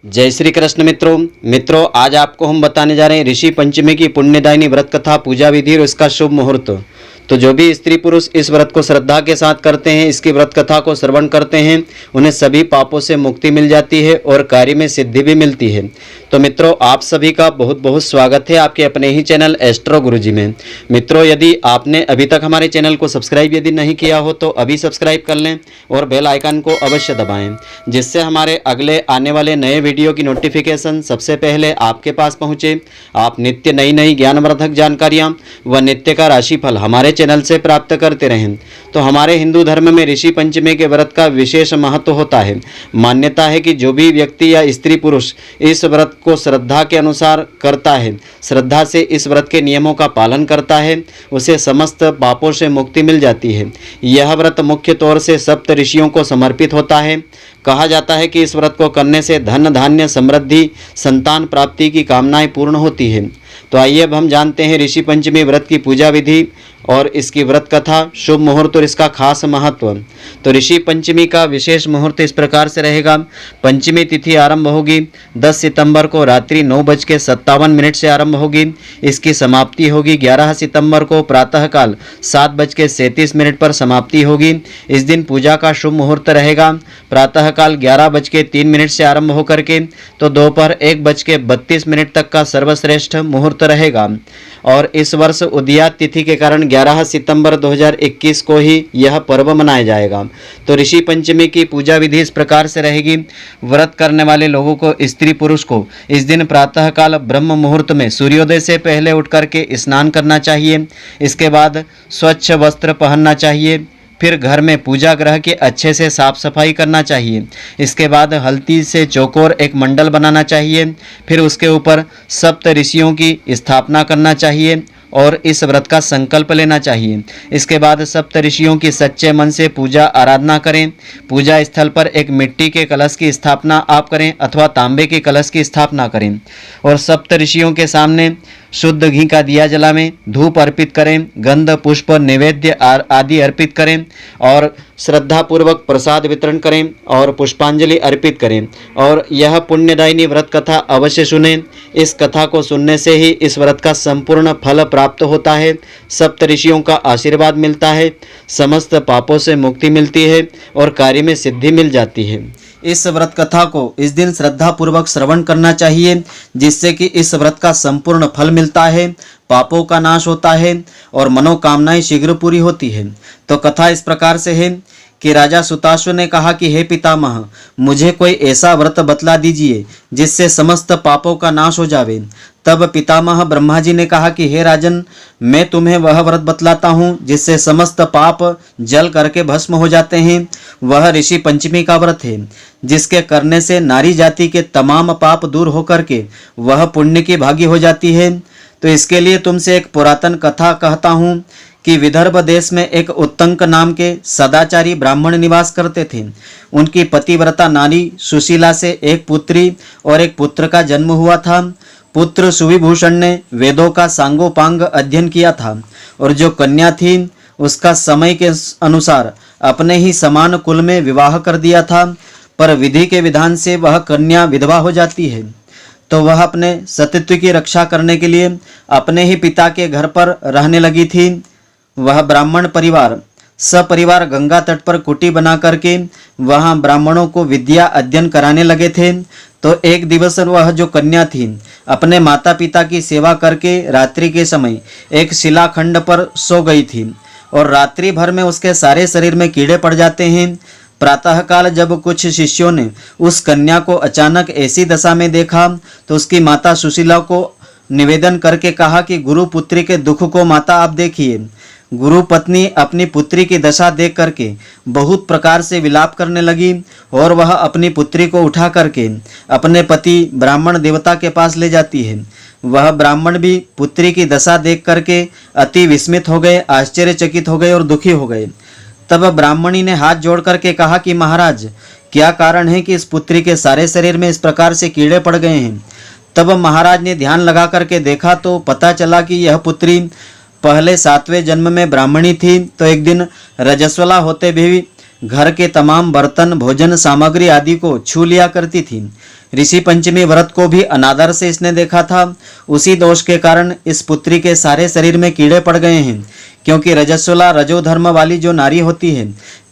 जय श्री कृष्ण मित्रों आज आपको हम बताने जा रहे हैं ऋषि पंचमी की पुण्यदायिनी व्रत कथा, पूजा विधि और इसका शुभ मुहूर्त। तो जो भी स्त्री पुरुष इस व्रत को श्रद्धा के साथ करते हैं, इसकी व्रत कथा को श्रवण करते हैं, उन्हें सभी पापों से मुक्ति मिल जाती है और कार्य में सिद्धि भी मिलती है। तो मित्रों, आप सभी का बहुत बहुत स्वागत है आपके अपने ही चैनल एस्ट्रो गुरुजी में। मित्रों, यदि आपने अभी तक हमारे चैनल को सब्सक्राइब यदि नहीं किया हो तो अभी सब्सक्राइब कर लें और बेल आइकन को अवश्य दबाएं, जिससे हमारे अगले आने वाले नए वीडियो की नोटिफिकेशन सबसे पहले आपके पास पहुंचे। आप नित्य नई ज्ञानवर्धक जानकारियां व नित्य का राशिफल हमारे चैनल से प्राप्त करते रहें। तो हमारे हिंदू धर्म में ऋषि पंचमी के व्रत का विशेष महत्व होता है। मान्यता है कि जो भी व्यक्ति या स्त्री पुरुष इस व्रत को श्रद्धा के अनुसार करता है, श्रद्धा से इस व्रत के नियमों का पालन करता है, उसे समस्त पापों से मुक्ति मिल जाती है। यह व्रत मुख्य तौर से सप्त ऋषियों को समर्पित होता है। कहा जाता है कि इस व्रत को करने से धन धान्य समृद्धि संतान प्राप्ति की कामनाएं पूर्ण होती है। तो आइए अब हम जानते हैं ऋषि पंचमी व्रत की पूजा विधि और इसकी व्रत कथा, शुभ मुहूर्त और इसका खास महत्व। तो ऋषि पंचमी का विशेष मुहूर्त इस प्रकार से रहेगा। पंचमी तिथि आरंभ होगी 10 सितंबर को रात्रि 9:57 से आरंभ होगी। इसकी समाप्ति होगी 11 सितंबर को प्रातःकाल 7:37 पर समाप्ति होगी। इस दिन पूजा का शुभ मुहूर्त रहेगा प्रातःकाल 11:03 से आरंभ होकर के तो दोपहर 1:32 तक का सर्वश्रेष्ठ मुहूर्त रहेगा। और इस वर्ष उदयात तिथि के कारण 11 सितंबर 2021 को ही यह पर्व मनाया जाएगा। तो ऋषि पंचमी की पूजा विधि इस प्रकार से रहेगी। व्रत करने वाले लोगों को, स्त्री पुरुष को, इस दिन प्रातःकाल ब्रह्म मुहूर्त में सूर्योदय से पहले उठ करके स्नान करना चाहिए। इसके बाद स्वच्छ वस्त्र पहनना चाहिए। फिर घर में पूजा ग्रह की अच्छे से साफ सफाई करना चाहिए। इसके बाद हल्दी से चौकोर एक मंडल बनाना चाहिए। फिर उसके ऊपर सप्त ऋषियों की स्थापना करना चाहिए और इस व्रत का संकल्प लेना चाहिए। इसके बाद सप्त ऋषियों की सच्चे मन से पूजा आराधना करें। पूजा स्थल पर एक मिट्टी के कलश की स्थापना आप करें अथवा तांबे के कलश की स्थापना करें और सप्त ऋषियों के सामने शुद्ध घी का दिया जलावें, धूप अर्पित करें, गंध पुष्प नैवेद्य आदि अर्पित करें और श्रद्धापूर्वक प्रसाद वितरण करें और पुष्पांजलि अर्पित करें। और यह पुण्यदायिनी व्रत कथा अवश्य सुनें। इस कथा को सुनने से ही इस व्रत का संपूर्ण फल प्राप्त होता है। सप्त ऋषियों का आशीर्वाद मिलता है, समस्त पापों से मुक्ति मिलती है और कार्य में सिद्धि मिल जाती है। इस व्रत कथा को इस दिन श्रद्धा पूर्वक श्रवण करना चाहिए, जिससे कि इस व्रत का संपूर्ण फल मिलता है, पापों का नाश होता है और मनोकामनाएं शीघ्र पूरी होती है। तो कथा इस प्रकार से है कि राजा सुताश्व ने कहा कि हे पितामह, मुझे कोई ऐसा व्रत बतला दीजिए जिससे समस्त पापों का नाश हो जावे। तब पितामह ब्रह्मा जी ने कहा कि हे राजन, मैं तुम्हें वह व्रत बतलाता हूँ जिससे समस्त पाप जल करके भस्म हो जाते हैं। वह ऋषि पंचमी का व्रत है, जिसके करने से नारी जाति के तमाम पाप दूर होकर के वह पुण्य की भागी हो जाती है। तो इसके लिए तुमसे एक पुरातन कथा कहता हूँ कि विदर्भ देश में एक उत्तंक नाम के सदाचारी ब्राह्मण निवास करते थे। उनकी पतिव्रता नारी सुशीला से एक पुत्री और एक पुत्र का जन्म हुआ था। पुत्र सुविभूषण ने वेदों का सांगोपांग अध्ययन किया था और जो कन्या थी उसका समय के अनुसार अपने ही समान कुल में विवाह कर दिया था, पर विधि के विधान से वह कन्या विधवा हो जाती है। तो वह अपने सतीत्व की रक्षा करने के लिए अपने ही पिता के घर पर रहने लगी थी। वह ब्राह्मण परिवार सपरिवार गंगा तट पर कुटी बना करके वहां ब्राह्मणों को विद्या अध्ययन कराने लगे थे। तो एक दिवस वह जो कन्या थी अपने माता पिता की सेवा करके रात्रि के समय एक शिलाखंड पर सो गई थी और रात्रि भर में उसके सारे शरीर में कीड़े पड़ जाते हैं। प्रातःकाल जब कुछ शिष्यों ने उस कन्या को अचानक ऐसी दशा में देखा तो उसकी माता सुशीला को निवेदन करके कहा कि गुरु पुत्री के दुख को माता आप देखिए। गुरु पत्नी अपनी पुत्री की दशा देख करके बहुत प्रकार से विलाप करने लगी और वह अपनी पुत्री को उठा करके अपने पति ब्राह्मण देवता के पास ले जाती है। वह ब्राह्मण भी पुत्री की दशा देख करके अति विस्मित हो गए, आश्चर्यचकित हो गए और दुखी हो गए। तब ब्राह्मणी ने हाथ जोड़ करके कहा कि महाराज, क्या कारण है कि इस पुत्री के सारे शरीर में इस प्रकार से कीड़े पड़ गए हैं। तब महाराज ने ध्यान लगा करके देखा तो पता चला कि यह पुत्री पहले 7वें जन्म में ब्राह्मणी थी। तो एक दिन रजस्वला होते भी घर के तमाम बर्तन भोजन सामग्री आदि को छू लिया करती थी। ऋषि पंचमी व्रत को भी अनादर से इसने देखा था। उसी दोष के कारण इस पुत्री के सारे शरीर में कीड़े पड़ गए हैं, क्योंकि रजस्वला रजोधर्म वाली जो नारी होती है,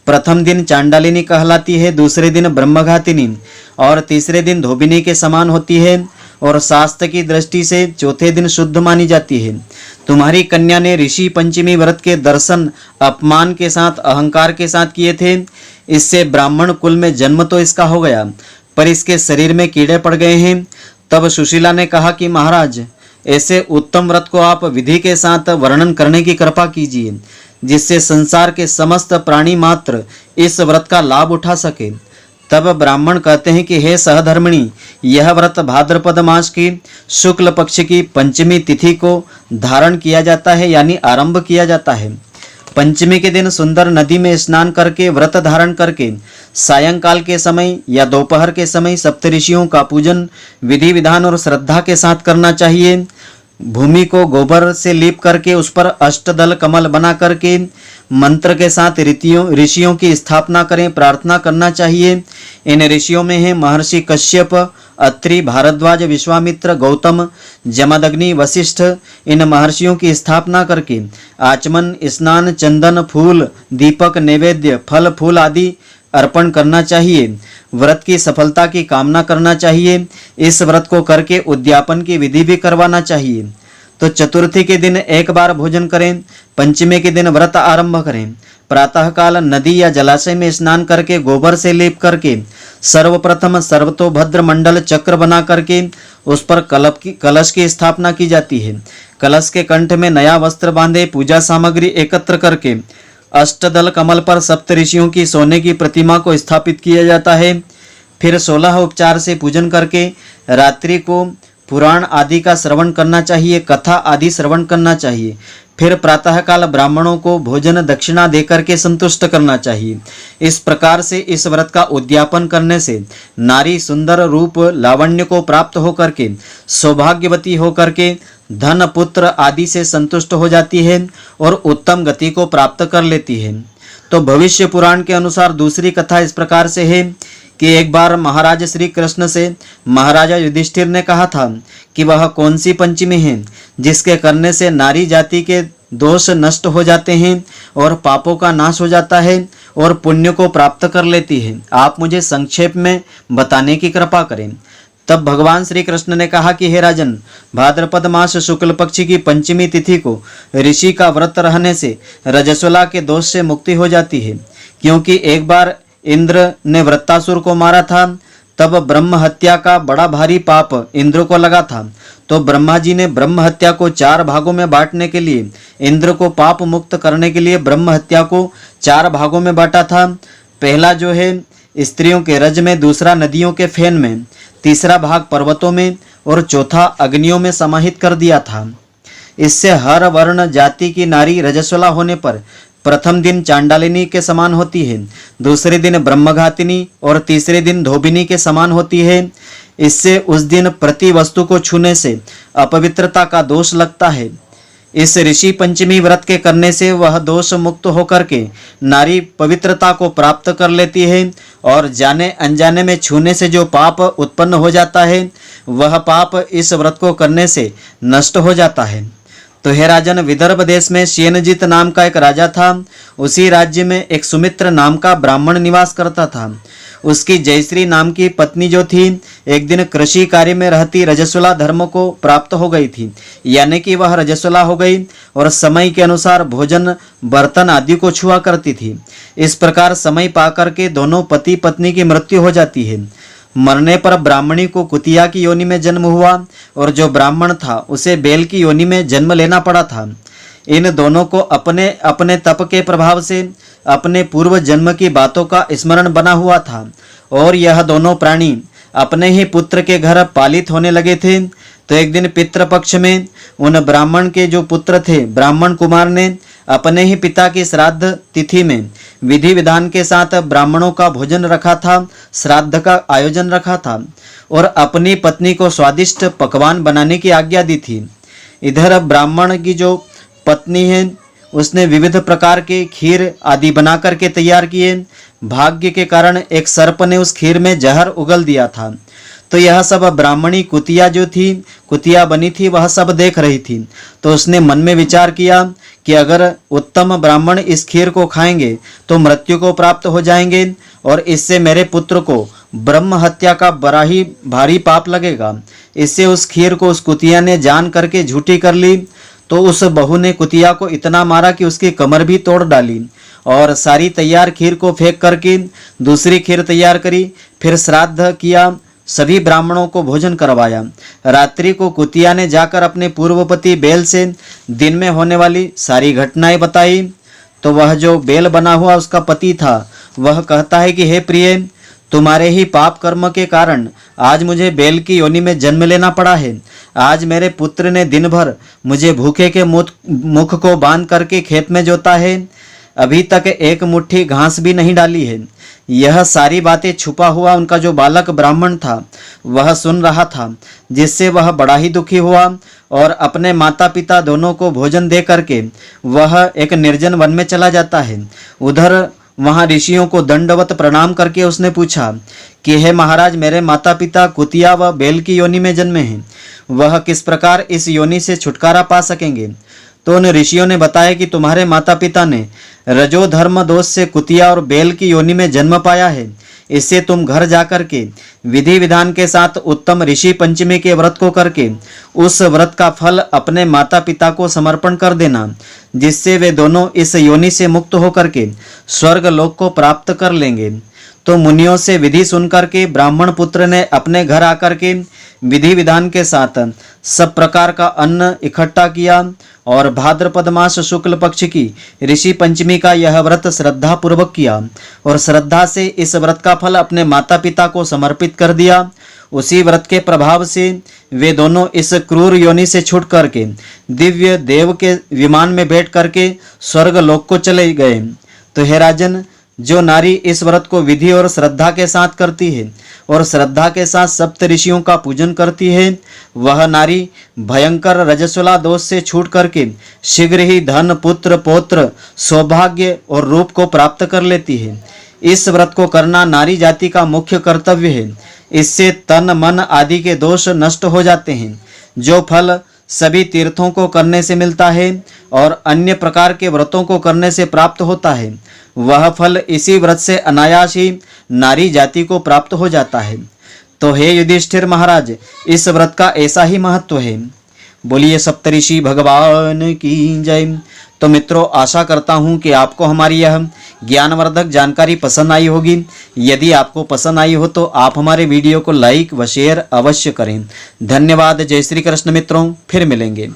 प्रथम दिन चांडालिनी कहलाती है, दूसरे दिन ब्रह्मघातिनी और तीसरे दिन धोबिनी के समान होती है, और शास्त्र की दृष्टि से चौथे दिन शुद्ध मानी जाती है। तुम्हारी कन्या ने ऋषि पंचमी व्रत के दर्शन अपमान के साथ, अहंकार के साथ किए थे, इससे ब्राह्मण कुल में जन्म तो इसका हो गया, पर इसके शरीर में कीड़े पड़ गए हैं। तब सुशीला ने कहा कि महाराज, ऐसे उत्तम व्रत को आप विधि के साथ वर्णन करने की कृपा कीजिए, जिससे संसार के समस्त प्राणी मात्र इस व्रत का लाभ उठा सके। तब ब्राह्मण कहते हैं कि हे सहधर्मिणी, यह व्रत भाद्रपद मास की शुक्ल पक्ष की पंचमी तिथि को धारण किया जाता है, यानी आरंभ किया जाता है। पंचमी के दिन सुंदर नदी में स्नान करके व्रत धारण करके सायंकाल के समय या दोपहर के समय सप्तऋषियों का पूजन विधि विधान और श्रद्धा के साथ करना चाहिए। भूमि को गोबर से लीप करके उस पर अष्टदल कमल बना करके मंत्र के साथ ऋषियों की स्थापना करें, प्रार्थना करना चाहिए। इन ऋषियों में हैं महर्षि कश्यप, अत्रि, भारद्वाज, विश्वामित्र, गौतम, जमदग्नि, वशिष्ठ। इन महर्षियों की स्थापना करके आचमन, स्नान, चंदन, फूल, दीपक, नैवेद्य, फल फूल आदि अर्पण करना चाहिए। व्रत की सफलता की कामना करना चाहिए। इस व्रत को करके उद्यापन की विधि भी करवाना चाहिए। तो चतुर्थी के दिन एक बार भोजन करें, पंचमी के दिन व्रत आरंभ करें। प्रातःकाल नदी या जलाशय में स्नान करके गोबर से लेप करके सर्वप्रथम सर्वतोभद्र मंडल चक्र बना करके उस पर कलश की स्थापना की जाती है। कलश के कंठ में नया वस्त्र बांधे पूजा सामग्री एकत्र करके अष्टदल कमल पर सप्तऋषियों की सोने की प्रतिमा को स्थापित किया जाता है। फिर 16 उपचार से पूजन करके रात्रि को पुराण आदि का श्रवण करना चाहिए, कथा आदि श्रवण करना चाहिए। फिर प्रातःकाल ब्राह्मणों को भोजन दक्षिणा देकर के संतुष्ट करना चाहिए। इस प्रकार से इस व्रत का उद्यापन करने से नारी सुंदर रूप लावण्य को प्राप्त होकर के सौभाग्यवती होकर के धन पुत्र आदि से संतुष्ट हो जाती है और उत्तम गति को प्राप्त कर लेती है। तो भविष्य पुराण के अनुसार दूसरी कथा इस प्रकार से है कि एक बार महाराज श्री कृष्ण से महाराजा युधिष्ठिर ने कहा था कि वह कौन सी पंचमी है जिसके करने से नारी जाति के दोष नष्ट हो जाते हैं और पापों का नाश हो जाता है और पुण्य को प्राप्त कर लेती है। आप मुझे संक्षेप में बताने की कृपा करें। तब भगवान श्री कृष्ण ने कहा कि हे राजन, भाद्रपद मास शुक्ल पक्ष की पंचमी तिथि को ऋषि का व्रत रहने से रजस्वला के दोष से मुक्ति हो जाती है। क्योंकि एक बार इंद्र ने वृत्तासुर को मारा था, तब ब्रह्म हत्या का बड़ा भारी पाप इंद्र को लगा था। तो ब्रह्मा जी ने ब्रह्म हत्या को 4 भागों में बांटने के लिए, इंद्र को पाप मुक्त करने के लिए ब्रह्म हत्या को 4 भागों में बांटा था। पहला जो है स्त्रियों के रज में, दूसरा नदियों के फेन में, तीसरा भाग पर्वतों में और चौथा अग्नियों में समाहित कर दिया था। इससे हर वर्ण जाति की नारी रजस्वला होने पर प्रथम दिन चांडालिनी के समान होती है, दूसरे दिन ब्रह्मघातिनी और तीसरे दिन धोबिनी के समान होती है। इससे उस दिन प्रति वस्तु को छूने से अपवित्रता का दोष लगता है। इस ऋषि पंचमी व्रत के करने से वह दोष मुक्त होकर के नारी पवित्रता को प्राप्त कर लेती है और जाने अनजाने में छूने से जो पाप उत्पन्न हो जाता है वह पाप इस व्रत को करने से नष्ट हो जाता है। तो हे राजन, विदर्भ देश में श्येनजित नाम का एक राजा था। उसी राज्य में एक सुमित्र नाम का ब्राह्मण निवास करता था। उसकी जयश्री नाम की पत्नी जो थी, एक दिन कृषि कार्य में रहती रजस्वला धर्म को प्राप्त हो गई थी, यानी कि वह रजस्वला हो गई और समय के अनुसार भोजन बर्तन आदि को छुआ करती थी। इस प्रकार समय पाकर के दोनों पति पत्नी की मृत्यु हो जाती है। मरने पर ब्राह्मणी को कुतिया की योनि में जन्म हुआ और जो ब्राह्मण था उसे बैल की योनि में जन्म लेना पड़ा था। इन दोनों को अपने अपने तप के प्रभाव से अपने पूर्व जन्म की बातों का स्मरण बना हुआ था और यह दोनों प्राणी अपने ही पुत्र के घर पालित होने लगे थे। तो एक दिन पितृपक्ष में उन ब्राह्मण के जो पुत्र थे, ब्राह्मण कुमार ने अपने ही पिता की श्राद्ध तिथि में विधि विधान के साथ ब्राह्मणों का भोजन रखा था, श्राद्ध का आयोजन रखा था और अपनी पत्नी को स्वादिष्ट पकवान बनाने की आज्ञा दी थी। इधर ब्राह्मण की जो पत्नी है उसने विविध प्रकार के खीर आदि बना करके तैयार किए। भाग्य के कारण एक सर्प ने उस खीर में जहर उगल दिया था। तो यह सब ब्राह्मणी कुतिया जो थी, कुतिया बनी थी, वह सब देख रही थी। तो उसने मन में विचार किया कि अगर उत्तम ब्राह्मण इस खीर को खाएंगे तो मृत्यु को प्राप्त हो जाएंगे और इससे मेरे पुत्र को ब्रह्म हत्या का बड़ा ही भारी पाप लगेगा। इससे उस खीर को उस कुतिया ने जान करके झूठी कर ली। तो उस बहू ने कुतिया को इतना मारा कि उसकी कमर भी तोड़ डाली और सारी तैयार खीर को फेंक करके दूसरी खीर तैयार करी। फिर श्राद्ध किया, सभी ब्राह्मणों को भोजन करवाया। रात्रि को कुतिया ने जाकर अपने पूर्वपति बेल से दिन में होने वाली सारी घटनाएं बताई। तो वह जो बेल बना हुआ उसका पति था, वह कहता है कि हे प्रिय, तुम्हारे ही पाप कर्म के कारण आज मुझे बेल की योनि में जन्म लेना पड़ा है। आज मेरे पुत्र ने दिन भर मुझे भूखे के मुख को बांध करके खेत में जोता है, अभी तक एक मुट्ठी घास भी नहीं डाली है। यह सारी बातें छुपा हुआ उनका जो बालक ब्राह्मण था वह सुन रहा था, जिससे वह बड़ा ही दुखी हुआ और अपने माता पिता दोनों को भोजन दे करके वह एक निर्जन वन में चला जाता है। उधर वहां ऋषियों को दंडवत प्रणाम करके उसने पूछा कि हे महाराज, मेरे माता पिता कुतिया व बेल की योनि में जन्मे हैं, वह किस प्रकार इस योनि से छुटकारा पा सकेंगे। तो उन ऋषियों ने बताया कि तुम्हारे माता पिता ने रजो धर्म दोष से कुतिया और बेल की योनि में जन्म पाया है। इससे तुम घर जाकर के विधि विधान के साथ उत्तम ऋषि पंचमी के व्रत को करके उस व्रत का फल अपने माता पिता को समर्पण कर देना, जिससे वे दोनों इस योनि से मुक्त होकर के स्वर्ग लोक को प्राप्त कर लेंगे। तो मुनियों से विधि सुनकर के ब्राह्मण पुत्र ने अपने घर आकर के विधि विधान के साथ सब प्रकार का अन्न इकट्ठा किया और भाद्रपद मास शुक्ल पक्ष की ऋषि पंचमी का यह व्रत श्रद्धा पूर्वक किया और श्रद्धा से इस व्रत का फल अपने माता पिता को समर्पित कर दिया। उसी व्रत के प्रभाव से वे दोनों इस क्रूर योनि से छूट करके दिव्य देव के विमान में बैठ करके स्वर्ग लोक को चले गए। तो हे राजन, जो नारी इस व्रत को विधि और श्रद्धा के साथ करती है और श्रद्धा के साथ सप्त ऋषियों का पूजन करती है, वह नारी भयंकर रजस्वला दोष से छूट करके शीघ्र ही धन, पुत्र, पौत्र, सौभाग्य और रूप को प्राप्त कर लेती है। इस व्रत को करना नारी जाति का मुख्य कर्तव्य है। इससे तन, मन आदि के दोष नष्ट हो जाते हैं। जो फल सभी तीर्थों को करने से मिलता है और अन्य प्रकार के व्रतों को करने से प्राप्त होता है, वह फल इसी व्रत से अनायास ही नारी जाति को प्राप्त हो जाता है। तो हे युधिष्ठिर महाराज, इस व्रत का ऐसा ही महत्व है। बोलिए सप्तऋषि भगवान की जय। तो मित्रों, आशा करता हूँ कि आपको हमारी यह ज्ञानवर्धक जानकारी पसंद आई होगी। यदि आपको पसंद आई हो तो आप हमारे वीडियो को लाइक व शेयर अवश्य करें। धन्यवाद। जय श्री कृष्ण मित्रों, फिर मिलेंगे।